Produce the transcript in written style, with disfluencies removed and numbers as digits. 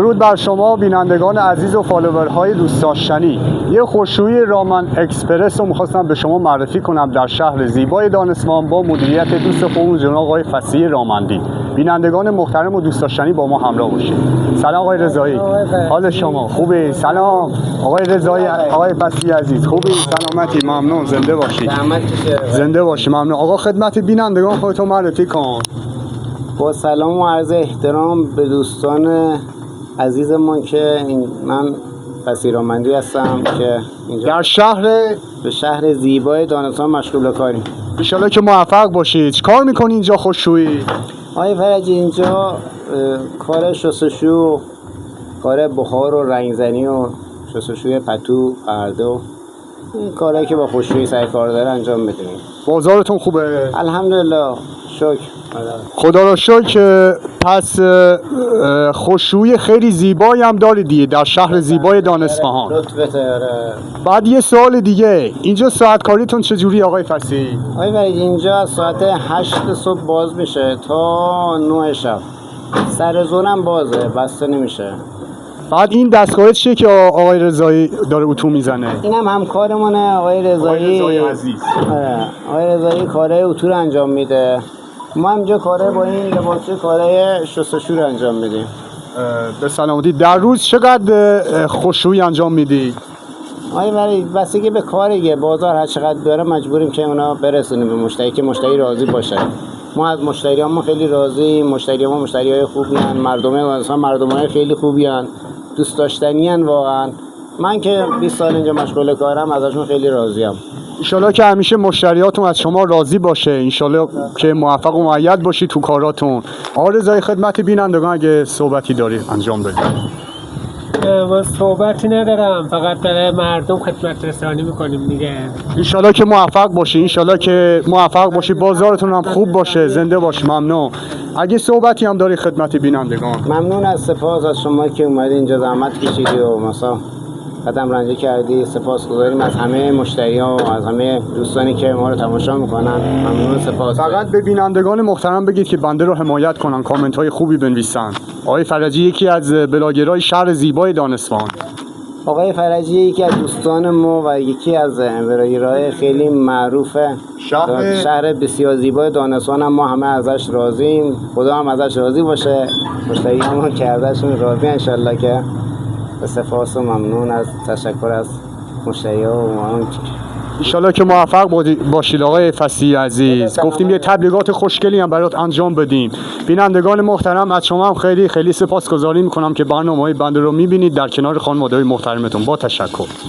درود بر شما بینندگان عزیز و فالوورهای دوست داشتنی. یه خشکشویی رامان اکسپرس رو می‌خواستم به شما معرفی کنم در شهر زیبای دان اصفهان با مدیریت دوست خوبمون جناب آقای فصیح رامندی. بینندگان محترم و دوست داشتنی با ما همراه باشید. سلام آقای رضایی، حال شما خوبه؟ سلام آقای رضایی، آقای فصیح عزیز خوبه؟ سلامتی، ممنون، زنده باشید. زنده باشید، ممنون. آقا خدمت بینندگان خودتون معرفی کن. با سلام و عرض احترام به دوستان عزیزمان که من فصیح رامندی هستم که اینجا در به شهر زیبای دان اصفهان مشغول به کاریم. ان شاءالله که موفق باشید. چیکار میکنی اینجا خشکشویی؟ آقای فرجی اینجا کار شستشو، کار بخار و رنگزنی و شستشوی پتو، پرده و این کارهایی که با خشکشویی سر کار داره انجام میدیم. بازارتون خوبه؟ الحمدلله، شکر. خدا را شکر. پس خشکشویی خیلی زیبایی هم داری دیگه در شهر زیبای دان اصفهان. بعد یه سوال دیگه، اینجا ساعت کاریتون چجوری آقای فصیح؟ آقای فرجی اینجا از ساعت 8 صبح باز میشه تا 9 شب. سر زورم بازه، بسته نمیشه. بعد این دستگاه چیه که آقای رضایی داره اتو میزنه؟ اینم همکارمونه آقای رضایی عزیز. آقای رضایی کارهای اتو رو انجام میده. ما اینجا کاره با این لباسه کارهای شستشو رو انجام میدیم. به سلامتی. در روز چقدر خشکشویی انجام میدی؟ آقای بستگی به کاریه، بازار هر چقدر داره مجبوریم که اونا برسونیم به مشتری که مشتری راضی باشه. ما از مشتریامون خیلی راضییم، مشتریامون مشتریای خوبی ان، مردمای خیلی خوبی ان، دوست داشتنی ان واقعا. من که 20 سال اینجا مشغول کارم ازشون خیلی راضیم. انشالله که همیشه مشتریاتون از شما راضی باشه، انشالله که موفق و مؤید باشید تو کاراتون. آقا رضایی خدمت بینندگان اگه صحبتی داری انجام بدید. ما صحبتی ندارم، فقط برای مردم خدمت رسانی میکنیم دیگه. انشالله که موفق باشی، انشالله که موفق باشی، بازارتون هم خوب باشه، زنده باشی. ممنون. اگه صحبتی هم داری خدمت بینندگان. ممنون از سپاس از شما که اومدی اینجا زحمت کشیدی و مثلا قدم رنجه کردی. سپاسگزاریم از همه مشتری‌ها و از همه دوستانی که ما رو تماشا میکنن. ممنون، سپاس. فقط به بینندگان محترم بگید که بنده رو حمایت کنن، کامنت های خوبی بنویسن. آقای فرجی یکی از بلاگرای شهر زیبای دان اصفهان. آقای فرجی یکی از دوستان ما و یکی از بلاگرای خیلی معروف شهر بسیار زیبای دان اصفهان. ما همه ازش راضیم، خدا هم ازش راضی باشه، مشتریامون که ازشون راضی ان شاءالله. که سپاس و ممنون از تشکر از مشتری‌ها و ممنون. انشالله که موفق باشید آقای فصیح عزیز. گفتیم یه تبلیغات خوشگلی هم برات انجام بدیم. بینندگان محترم از شما هم خیلی خیلی سپاسگزاری میکنم که برنامه‌های بنده رو میبینید در کنار خانواده‌های محترمتون. با تشکر.